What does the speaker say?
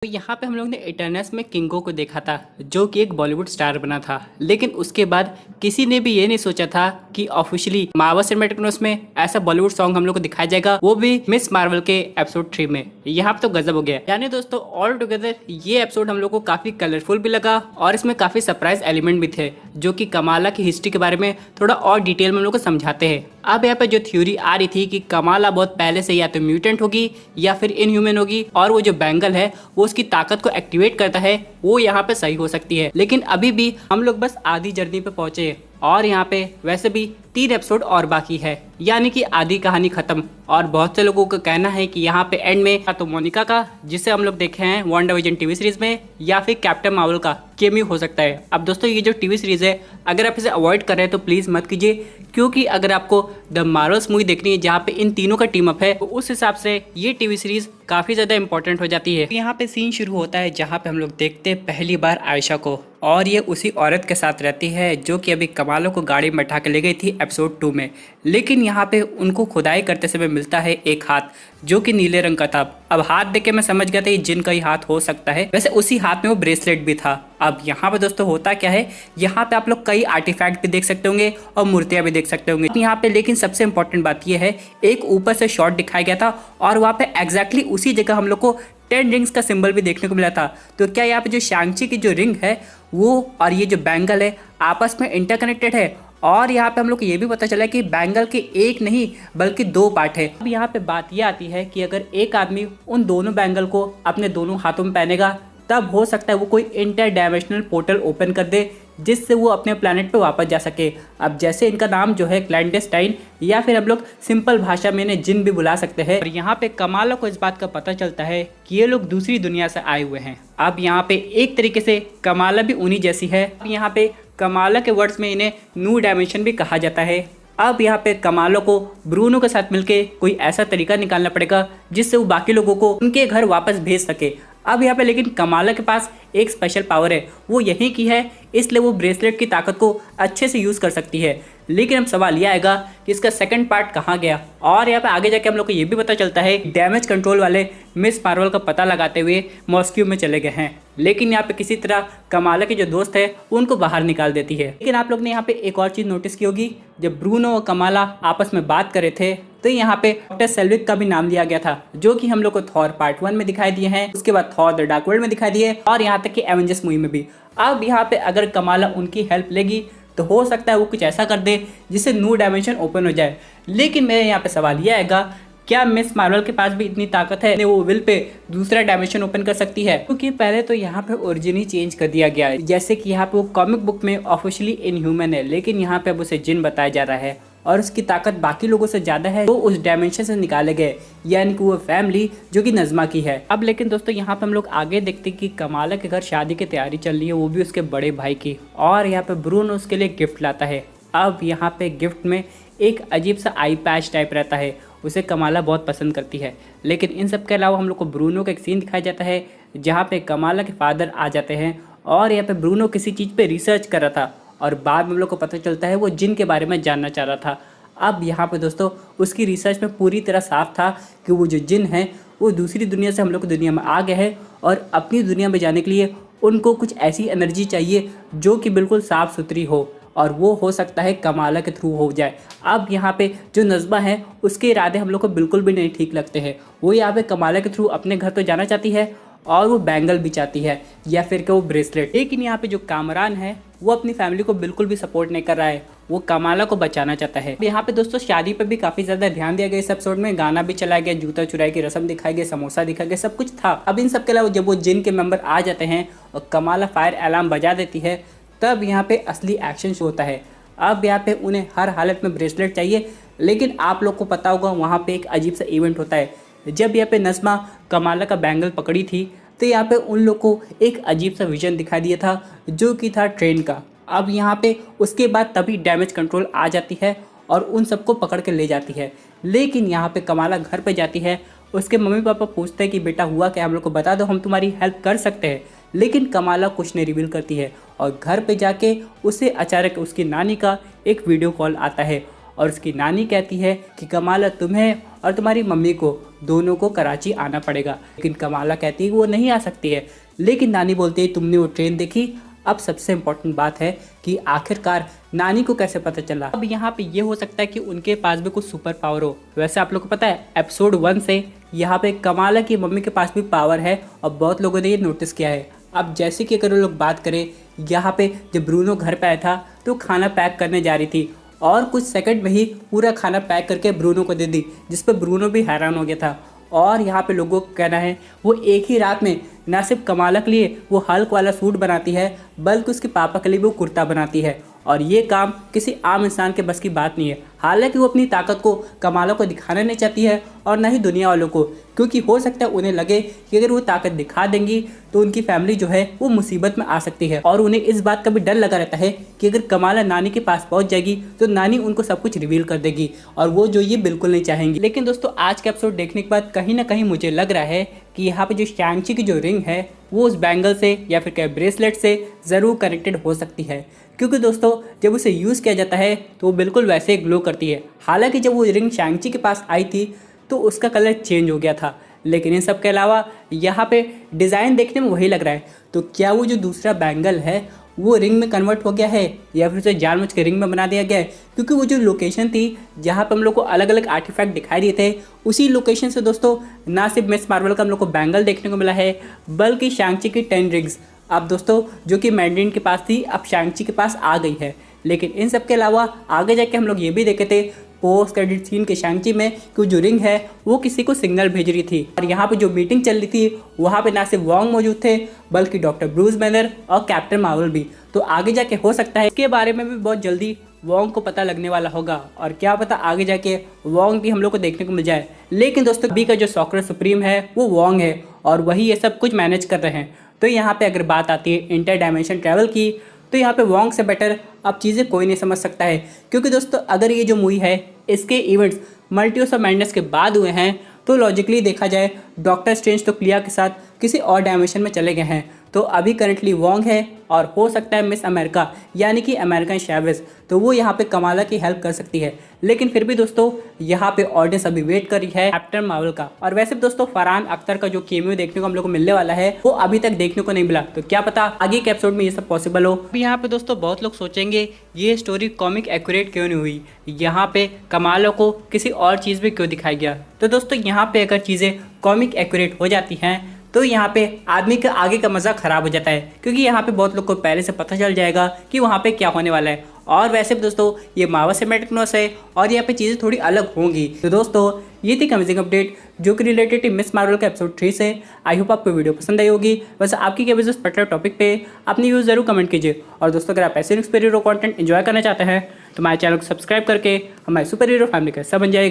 तो यहाँ पे हम लोग ने इटर्नल्स में किंगो को देखा था जो कि एक बॉलीवुड स्टार बना था, लेकिन उसके बाद किसी ने भी ये नहीं सोचा था कि ऑफिशियली मार्वल सिनेमैटिक यूनिवर्स में ऐसा बॉलीवुड सॉन्ग हम लोग को दिखाया जाएगा, वो भी मिस मार्वल के एपिसोड 3 में। यहाँ पे तो गजब हो गया। यानी दोस्तों ऑल टुगेदर ये एपिसोड हम लोग को काफी कलरफुल भी लगा और इसमें काफी सरप्राइज एलिमेंट भी थे जो कि कमाला की हिस्ट्री के बारे में थोड़ा और डिटेल में हम लोग को समझाते हैं। अब यहाँ पे जो थ्योरी आ रही थी कि कमाला बहुत पहले से या तो म्यूटेंट होगी या फिर इनह्यूमन होगी और वो जो बैंगल है वो उसकी ताकत को एक्टिवेट करता है, वो यहाँ पे सही हो सकती है। लेकिन अभी भी हम लोग बस आधी जर्नी पे पहुंचे और यहाँ पे वैसे भी 3 एपिसोड और बाकी है, यानी कि आधी कहानी खत्म। और बहुत से लोगों का कहना है कि यहाँ पे एंड में या तो मोनिका का, जिसे हम लोग देखे हैं वांडाविजन टीवी सीरीज में, या फिर कैप्टन मार्वल का केमियो हो सकता है। अब दोस्तों ये जो टीवी सीरीज है अगर आप इसे अवॉइड कर रहे हैं तो प्लीज मत कीजिए, क्योंकि अगर आपको द मार्वल्स मूवी देखनी है जहाँ पे इन तीनों का टीम अप है तो उस हिसाब से ये टीवी सीरीज काफी ज्यादा इंपॉर्टेंट हो जाती है। यहाँ पे सीन शुरू होता है जहाँ पे हम लोग देखते हैं पहली बार आयशा को, और ये उसी औरत के साथ रहती है जो कि अभी कमालों को गाड़ी में उठा के ले गई थी एपिसोड 2 में। लेकिन यहाँ पे उनको खुदाई करते समय मिलता है एक हाथ जो कि नीले रंग का था। अब हाथ देख के मैं समझ गया था ये जिन का ही हाथ हो सकता है। वैसे उसी हाथ में वो ब्रेसलेट भी था। अब यहाँ पे दोस्तों होता क्या है, यहाँ पे आप लोग कई आर्टिफैक्ट भी देख सकते होंगे और मूर्तियां भी देख सकते होंगे यहाँ पे। लेकिन सबसे इंपॉर्टेंट बात यह है, एक ऊपर से शॉट दिखाया गया था और वहाँ पे एग्जैक्टली उसी जगह हम लोग को 10 रिंग्स का सिंबल भी देखने को मिला था। तो क्या यहाँ पे जो शैंग-ची की जो रिंग है वो और ये जो बैंगल है आपस में इंटरकनेक्टेड है? और यहाँ पे हम लोग को ये भी पता चला कि बैंगल के एक नहीं बल्कि 2 पार्ट है। अब यहाँ पे बात ये आती है कि अगर एक आदमी उन दोनों बैंगल को अपने दोनों हाथों में पहनेगा तब हो सकता है वो कोई इंटर डायमेंशनल पोर्टल ओपन कर दे जिससे वो अपने प्लैनेट पे वापस जा सके। अब जैसे इनका नाम जो है क्लैंडेस्टाइन, या फिर हम लोग सिंपल भाषा में इन्हें जिन भी बुला सकते हैं। और यहाँ पे कमाला को इस बात का पता चलता है कि ये लोग दूसरी दुनिया से आए हुए हैं। अब यहाँ पे एक तरीके से कमाला भी उन्हीं जैसी है। अब यहाँ पे कमाला के वर्ड्स में इन्हें न्यू डायमेंशन भी कहा जाता है। अब यहाँ पे कमालो को ब्रूनो के साथ मिलके कोई ऐसा तरीका निकालना पड़ेगा जिससे वो बाकी लोगों को उनके घर वापस भेज सके। अब यहाँ पे लेकिन कमाला के पास एक स्पेशल पावर है, वो यहीं की है, इसलिए वो ब्रेसलेट की ताकत को अच्छे से यूज़ कर सकती है। लेकिन अब सवाल यह आएगा कि इसका सेकंड पार्ट कहाँ गया। और यहाँ पे आगे जाके हम लोग को ये भी पता चलता है डैमेज कंट्रोल वाले मिस मार्वल का पता लगाते हुए मॉस्क्यू में चले गए हैं। लेकिन यहाँ पे किसी तरह कमाला के जो दोस्त है उनको बाहर निकाल देती है। लेकिन आप लोग ने यहाँ पे एक और चीज़ नोटिस की होगी, जब ब्रूनो और कमाला आपस में बात कर रहे थे तो यहाँ पे डॉक्टर सेल्विक का भी नाम लिया गया था, जो कि हम लोग को थॉर पार्ट 1 में दिखाई दिए हैं, उसके बाद थॉर द डार्क वर्ल्ड में दिखाई दिए और यहाँ तक कि एवेंजर्स मूवी में भी। अब यहाँ पे अगर कमाला उनकी हेल्प लेगी तो हो सकता है वो कुछ ऐसा कर दे जिससे न्यू डायमेंशन ओपन हो जाए। लेकिन मेरे यहाँ पे सवाल यह आएगा, क्या मिस मार्वल के पास भी इतनी ताकत है वो विल पे दूसरा डायमेंशन ओपन कर सकती है? क्योंकि पहले तो यहाँ पे ओरिजिन ही चेंज कर दिया गया है। जैसे कि यहाँ पे वो कॉमिक बुक में ऑफिशियली इनह्यूमन है, लेकिन यहाँ पे अब उसे जिन बताया जा रहा है और उसकी ताकत बाकी लोगों से ज़्यादा है, तो उस डायमेंशन से निकाले गए, यानी कि वो फैमिली जो कि नज़मा की है। अब लेकिन दोस्तों यहाँ पे हम लोग आगे देखते कि कमाला के घर शादी की तैयारी चल रही है, वो भी उसके बड़े भाई की, और यहाँ पे ब्रूनो उसके लिए गिफ्ट लाता है। अब यहाँ पे गिफ्ट में एक अजीब सा आई पैच टाइप रहता है, उसे कमाला बहुत पसंद करती है। लेकिन इन सब के अलावा हम लोग को ब्रूनो का एक सीन दिखाया जाता है जहाँ पे कमाला के फादर आ जाते हैं और यहाँ पे ब्रूनो किसी चीज़ पे रिसर्च कर रहा था और बाद में हम लोग को पता चलता है वो जिन के बारे में जानना चाह रहा था। अब यहाँ पे दोस्तों उसकी रिसर्च में पूरी तरह साफ था कि वो जो जिन है वो दूसरी दुनिया से हम लोग की दुनिया में आ गए हैं और अपनी दुनिया में जाने के लिए उनको कुछ ऐसी एनर्जी चाहिए जो कि बिल्कुल साफ़ सुथरी हो, और वो हो सकता है कमाला के थ्रू हो जाए। अब यहाँ पे जो नज़मा है उसके इरादे हम लोग को बिल्कुल भी नहीं ठीक लगते हैं। वो यहाँ पे कमाला के थ्रू अपने घर तो जाना चाहती है और वो बैंगल भी चाहती है या फिर कि वो ब्रेसलेट। लेकिन यहाँ पे जो कामरान है वो अपनी फैमिली को बिल्कुल भी सपोर्ट नहीं कर रहा है, वो कमाला को बचाना चाहता है। यहाँ पे दोस्तों शादी पे भी काफ़ी ज़्यादा ध्यान दिया गया इस एपिसोड में, गाना भी चलाया गया, जूता चुराई की रस्म दिखाई गई, समोसा दिखाया गया, सब कुछ था। अब इन सब के अलावा जब वो जिन के मेंबर आ जाते हैं और कमाला फायर अलार्म बजा देती है तब यहाँ पे असली एक्शन शो होता है। अब यहाँ पे उन्हें हर हालत में ब्रेसलेट चाहिए। लेकिन आप लोग को पता होगा वहाँ पे एक अजीब सा इवेंट होता है। जब यहाँ पे नज़मा कमाला का बैंगल पकड़ी थी तो यहाँ पे उन लोग को एक अजीब सा विजन दिखाई दिया था जो कि था ट्रेन का। अब यहाँ पे उसके बाद तभी डैमेज कंट्रोल आ जाती है और उन सबको पकड़ के ले जाती है। लेकिन यहाँ पे कमाला घर पे जाती है, उसके मम्मी पापा पूछते हैं कि बेटा हुआ क्या, हम लोग को बता दो, हम तुम्हारी हेल्प कर सकते हैं। लेकिन कमाला कुछ नहीं रिवील करती है और घर पे जाके उसे अचानक उसकी नानी का एक वीडियो कॉल आता है और उसकी नानी कहती है कि कमाला तुम्हें और तुम्हारी मम्मी को दोनों को कराची आना पड़ेगा। लेकिन कमाला कहती है वो नहीं आ सकती है, लेकिन नानी बोलती है तुमने वो ट्रेन देखी। अब सबसे इम्पोर्टेंट बात है कि आखिरकार नानी को कैसे पता चला। अब यहाँ पे ये हो सकता है कि उनके पास भी कुछ सुपर पावर हो। वैसे आप लोग को पता है एपिसोड 1 से यहाँ पे कमाला की मम्मी के पास भी पावर है और बहुत लोगों ने ये नोटिस किया है। अब जैसे कि अगर लोग बात करें, यहाँ पे जब ब्रूनो घर पे आया था तो खाना पैक करने जा रही थी और कुछ सेकंड में ही पूरा खाना पैक करके ब्रूनो को दे दी, जिस पर ब्रूनो भी हैरान हो गया था। और यहाँ पे लोगों का कहना है वो एक ही रात में ना सिर्फ कमाला के लिए वो हल्क वाला सूट बनाती है, बल्कि उसके पापा के लिए भी वो कुर्ता बनाती है। और ये काम किसी आम इंसान के बस की बात नहीं है। हालांकि वो अपनी ताकत को कमाला को दिखाना नहीं चाहती है और ना ही दुनिया वालों को, क्योंकि हो सकता है उन्हें लगे कि अगर वो ताकत दिखा देंगी तो उनकी फैमिली जो है वो मुसीबत में आ सकती है। और उन्हें इस बात का भी डर लगा रहता है कि अगर कमाला नानी के पास पहुंच जाएगी तो नानी उनको सब कुछ रिवील कर देगी, और वो जो ये बिल्कुल नहीं चाहेंगी। लेकिन दोस्तों आज का एपिसोड देखने के बाद कहीं ना कहीं मुझे लग रहा है कि यहाँ पे जो शैंग-ची की जो रिंग है वो उस बैंगल से या फिर क्या ब्रेसलेट से ज़रूर कनेक्टेड हो सकती है, क्योंकि दोस्तों जब उसे यूज़ किया जाता है तो वो बिल्कुल वैसे ग्लो करती है। हालांकि जब वो रिंग शैंग-ची के पास आई थी तो उसका कलर चेंज हो गया था, लेकिन इन सब के अलावा यहाँ पे डिज़ाइन देखने में वही लग रहा है। तो क्या वो जो दूसरा बैंगल है वो रिंग में कन्वर्ट हो गया है या फिर उसे जानबूझ के रिंग में बना दिया गया है? क्योंकि वो जो लोकेशन थी जहाँ पे हम लोग को अलग अलग आर्टिफैक्ट दिखाई दिए थे, उसी लोकेशन से दोस्तों ना सिर्फ मिस मार्वल का हम लोग को बैंगल देखने को मिला है, बल्कि शैंग-ची की 10 रिंग्स अब दोस्तों जो कि मैंडरिन के पास थी अब शैंग-ची के पास आ गई है। लेकिन इन सब के अलावा आगे जाके हम लोग ये भी देखे थे पोस्ट क्रेडिट सीन के शैंग-ची में कि जो रिंग है वो किसी को सिग्नल भेज रही थी। और यहाँ पे जो मीटिंग चल रही थी वहाँ पे ना सिर्फ वॉन्ग मौजूद थे बल्कि डॉक्टर ब्रूस बैनर और कैप्टन मार्वल भी। तो आगे जाके हो सकता है इसके बारे में भी बहुत जल्दी वॉन्ग को पता लगने वाला होगा, और क्या पता आगे जाके वॉन्ग भी हम लोग को देखने को मिल जाए। लेकिन दोस्तों अभी का जो सॉर्सरर सुप्रीम है वो वॉन्ग है और वही ये सब कुछ मैनेज कर रहे हैं। तो यहाँ पे अगर बात आती है इंटर डायमेंशन ट्रैवल की, तो यहाँ पे वॉन्ग से बेटर अब चीज़ें कोई नहीं समझ सकता है। क्योंकि दोस्तों अगर ये जो मूवी है इसके इवेंट्स मल्टीवर्स ऑफ मैडनेस के बाद हुए हैं तो लॉजिकली देखा जाए डॉक्टर स्ट्रेंज तो क्लिया के साथ किसी और डायमेंशन में चले गए हैं। तो अभी करंटली वॉन्ग है और हो सकता है मिस अमेरिका यानी कि अमेरिकन शैवेज, तो वो यहाँ पे कमाला की हेल्प कर सकती है। लेकिन फिर भी दोस्तों यहाँ पे ऑडियंस अभी वेट कर रही है कैप्टन मार्वल का। और वैसे भी दोस्तों फरहान अख्तर का जो कैमियो देखने को हम लोग को मिलने वाला है वो अभी तक देखने को नहीं मिला, तो क्या पता आगे के एपिसोड में ये सब पॉसिबल हो। अभी यहाँ पे दोस्तों बहुत लोग सोचेंगे ये स्टोरी कॉमिक एक्यूरेट क्यों नहीं हुई, यहाँ पे कमाला को किसी और चीज़ में क्यों दिखाया गया। तो दोस्तों यहाँ पे अगर चीज़ें कॉमिक एक्यूरेट हो जाती हैं तो यहाँ पे आदमी का आगे का मज़ा ख़राब हो जाता है, क्योंकि यहाँ पे बहुत लोग को पहले से पता चल जाएगा कि वहाँ पे क्या होने वाला है। और वैसे भी दोस्तों ये मार्वल सिनेमैटिक यूनिवर्स है और यहाँ पे चीज़ें थोड़ी अलग होंगी। तो दोस्तों ये थी अमेजिंग अपडेट जो कि रिलेटेड थी मिस मार्वल का एपिसोड 3 से। आई होप आपको वीडियो पसंद आई होगी। वैसे आपकी क्या विजन पर्टिकुलर टॉपिक पे अपनी व्यूज़ जरूर कमेंट कीजिए। और दोस्तों अगर आप ऐसे सुपर हीरो कंटेंट एंजॉय करना चाहते हैं तो हमारे चैनल को सब्सक्राइब करके हमारे सुपर हीरो फैमिली का हिस्सा बन जाएगा।